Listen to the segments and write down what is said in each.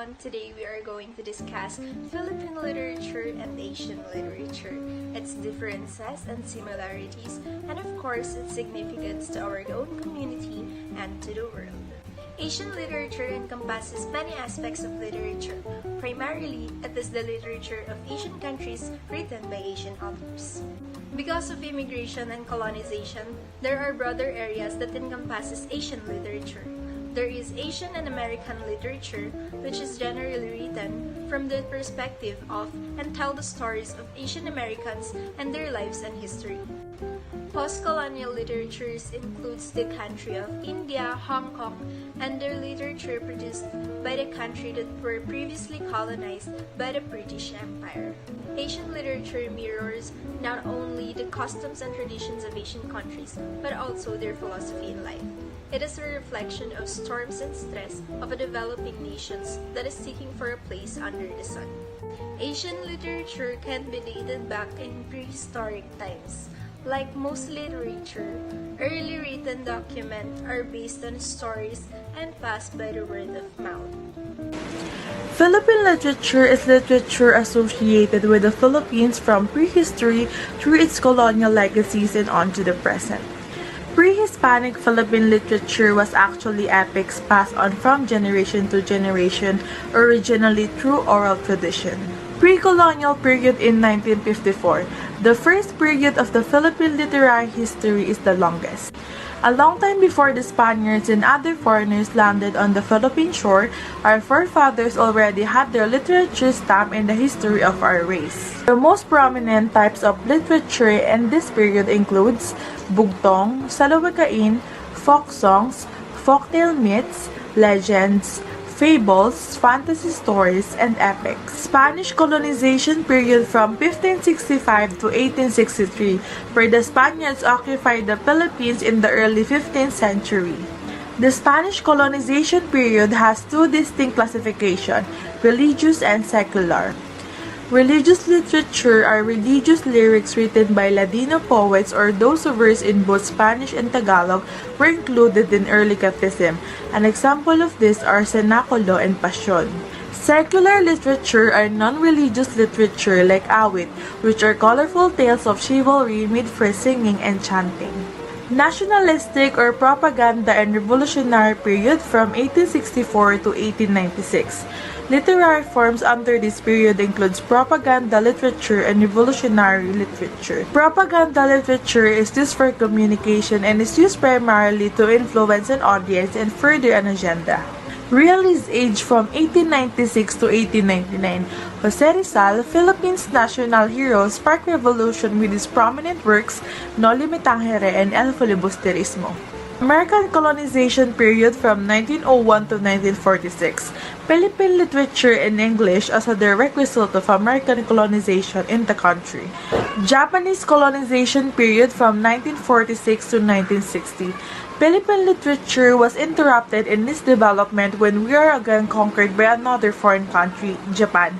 everyone! Today we are going to discuss Philippine literature and Asian literature, its differences and similarities, and of course its significance to our own community and to the world. Asian literature encompasses many aspects of literature. Primarily, it is the literature of Asian countries written by Asian authors. Because of immigration and colonization, there are broader areas that encompasses Asian literature. There is Asian and American literature, which is generally written from the perspective of and tell the stories of Asian Americans and their lives and history. Post-colonial literatures includes the country of India, Hong Kong, and their literature produced by the country that were previously colonized by the British Empire. Asian literature mirrors not only the customs and traditions of Asian countries, but also their philosophy in life. It is a reflection of storms and stress of a developing nations that is seeking for a place under the sun. Asian literature can be dated back in prehistoric times. Like most literature, early written documents are based on stories and passed by the word of mouth. Philippine literature is literature associated with the Philippines from prehistory through its colonial legacies and on to the present. Pre-Hispanic Philippine literature was actually epics passed on from generation to generation, originally through oral tradition. Pre-colonial period in 1954. The first period of the Philippine literary history is the longest. A long time before the Spaniards and other foreigners landed on the Philippine shore, our forefathers already had their literature stamp in the history of our race. The most prominent types of literature in this period includes bugtong, salawikain, folk songs, folktale myths, legends, fables, fantasy stories, and epics. Spanish colonization period from 1565 to 1863, where the Spaniards occupied the Philippines in the early 15th century. The Spanish colonization period has two distinct classifications, religious and secular. Religious literature are religious lyrics written by Ladino poets or those who verse in both Spanish and Tagalog were included in early Catholicism. An example of this are Cenaculo and Passion. Secular literature are non-religious literature like awit, which are colorful tales of chivalry made for singing and chanting. Nationalistic or propaganda and revolutionary period from 1864 to 1896. Literary forms under this period includes propaganda literature and revolutionary literature. Propaganda literature is used for communication and is used primarily to influence an audience and further an agenda. Realist age from 1896 to 1899. Jose Rizal, Philippines' national hero, sparked revolution with his prominent works Noli Me Tangere and El Filibusterismo. American colonization period from 1901 to 1946. Philippine literature in English as a direct result of American colonization in the country. Japanese colonization period from 1946 to 1960. Philippine literature was interrupted in its development when we are again conquered by another foreign country, Japan.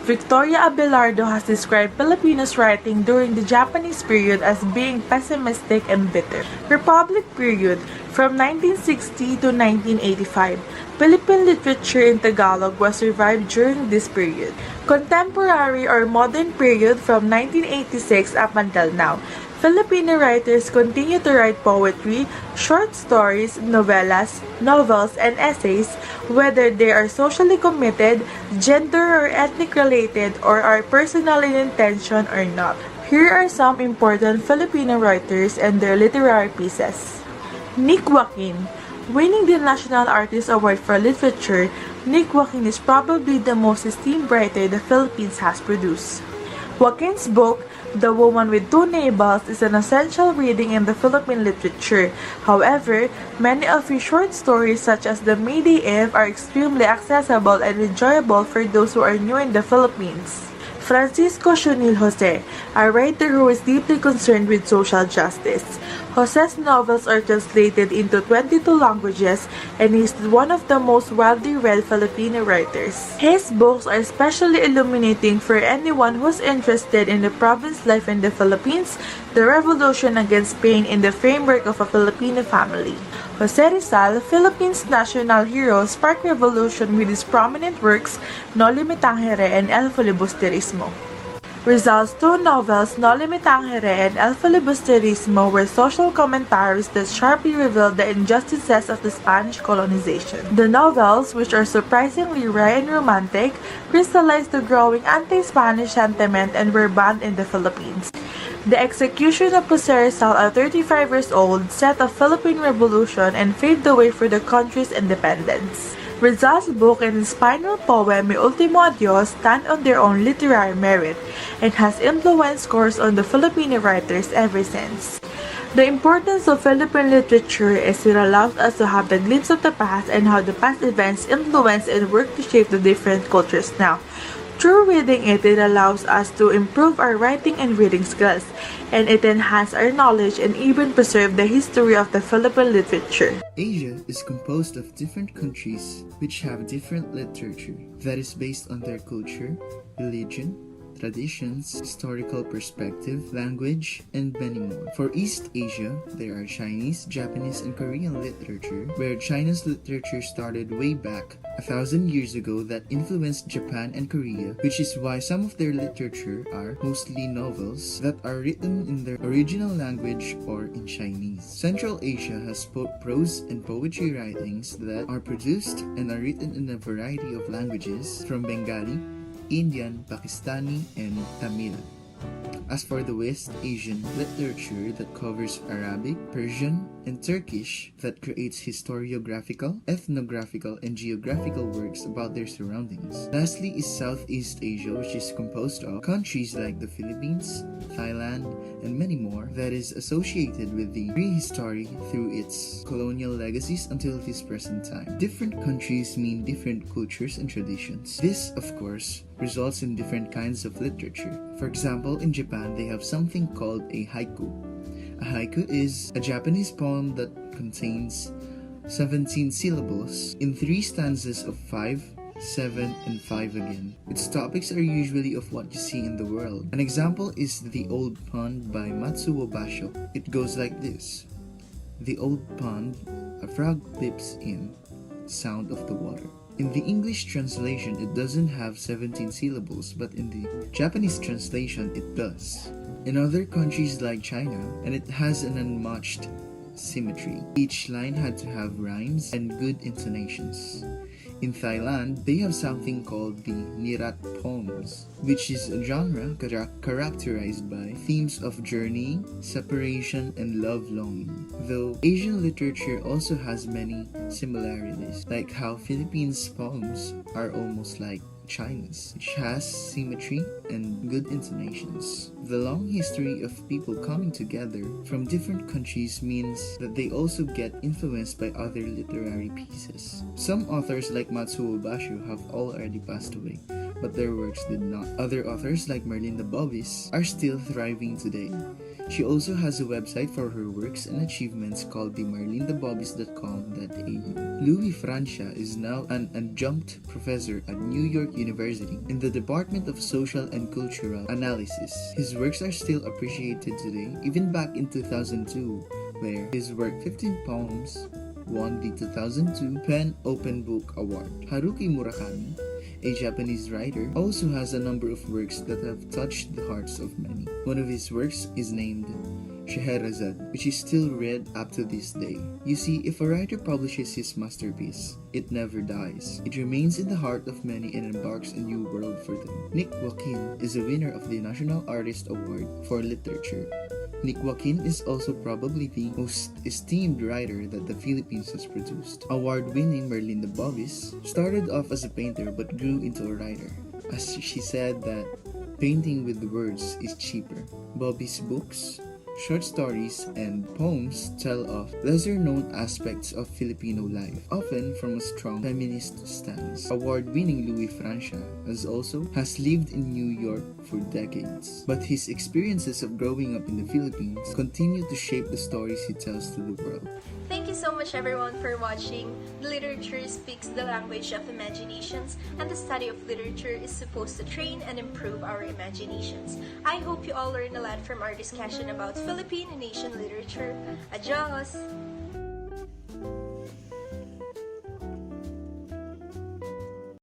Victoria Abelardo has described Filipinos' writing during the Japanese period as being pessimistic and bitter. Republic period from 1960 to 1985. Philippine literature in Tagalog was revived during this period. Contemporary or modern period from 1986 up until now. Filipino writers continue to write poetry, short stories, novellas, novels, and essays, whether they are socially committed, gender or ethnic related, or are personal in intention or not. Here are some important Filipino writers and their literary pieces. Nick Joaquin. Winning the National Artist Award for Literature, Nick Joaquin is probably the most esteemed writer the Philippines has produced. Joaquin's book, The Woman with Two Navels, is an essential reading in the Philippine literature. However, many of his short stories such as The Mayday Eve are extremely accessible and enjoyable for those who are new in the Philippines. Francisco Sionil Jose, a writer who is deeply concerned with social justice. Jose's novels are translated into 22 languages and he's one of the most widely read Filipino writers. His books are especially illuminating for anyone who's interested in the province life in the Philippines, the revolution against Spain in the framework of a Filipino family. Jose Rizal, Philippines' national hero, sparked revolution with his prominent works No Limitangere and El Filibusterismo. Rizal's two novels, No Limitangere and El Filibusterismo, were social commentaries that sharply revealed the injustices of the Spanish colonization. The novels, which are surprisingly wry and romantic, crystallized the growing anti-Spanish sentiment and were banned in the Philippines. The execution of Jose Rizal at 35 years old set a Philippine revolution and paved the way for the country's independence. Rizal's book and his final poem, Mi Ultimo Adios, stand on their own literary merit and has influenced scores on the Filipino writers ever since. The importance of Philippine literature is it allows us to have the glimpse of the past and how the past events influence and work to shape the different cultures now. Through reading it allows us to improve our writing and reading skills, and it enhances our knowledge and even preserve the history of the Philippine literature. Asia is composed of different countries which have different literature that is based on their culture, religion, traditions, historical perspective, language, and many more. For East Asia, there are Chinese, Japanese, and Korean literature, where China's literature started way back 1,000 years ago that influenced Japan and Korea, which is why some of their literature are mostly novels that are written in their original language or in Chinese. Central Asia has prose and poetry writings that are produced and are written in a variety of languages from Bengali, Indian, Pakistani, and Tamil. As for the West Asian literature that covers Arabic, Persian, and Turkish that creates historiographical, ethnographical, and geographical works about their surroundings. Lastly is Southeast Asia, which is composed of countries like the Philippines, Thailand, and many more that is associated with the prehistory through its colonial legacies until this present time. Different countries mean different cultures and traditions. This, of course, results in different kinds of literature. For example, in Japan, they have something called a haiku. A haiku is a Japanese poem that contains 17 syllables in 3 stanzas of 5, 7, and 5 again. Its topics are usually of what you see in the world. An example is The Old Pond by Matsuo Basho. It goes like this. The old pond, a frog leaps in, sound of the water. In the English translation, it doesn't have 17 syllables, but in the Japanese translation, it does. In other countries like China, and it has an unmatched symmetry. Each line had to have rhymes and good intonations. In Thailand, they have something called the Nirat poems, which is a genre characterized by themes of journeying, separation, and love longing. Though Asian literature also has many similarities, like how Philippines poems are almost like China's, which has symmetry and good intonations. The long history of people coming together from different countries means that they also get influenced by other literary pieces. Some authors like Matsuo Basho have already passed away, but their works did not. Other authors like Merlinda Bobis are still thriving today. She also has a website for her works and achievements called themarlindabobis.com.au. Louis Francia is now an adjunct professor at New York University in the Department of Social and Cultural Analysis. His works are still appreciated today, even back in 2002, where his work 15 Poems won the 2002 PEN Open Book Award. Haruki Murakami, a Japanese writer, also has a number of works that have touched the hearts of many. One of his works is named Scheherazade, which is still read up to this day. You see, if a writer publishes his masterpiece, it never dies. It remains in the heart of many and embarks a new world for them. Nick Joaquin is a winner of the National Artist Award for Literature. Nick Joaquin is also probably the most esteemed writer that the Philippines has produced. Award-winning Merlinda Bobis started off as a painter but grew into a writer, as she said that painting with words is cheaper. Bobis' books Short stories and poems tell of lesser-known aspects of Filipino life, often from a strong feminist stance. Award-winning Louis Francia has lived in New York for decades, but his experiences of growing up in the Philippines continue to shape the stories he tells to the world. Thank you so much everyone for watching. Literature speaks the language of imaginations, and the study of literature is supposed to train and improve our imaginations. I hope you all learned a lot from our discussion about Philippine and Asian literature. Adios!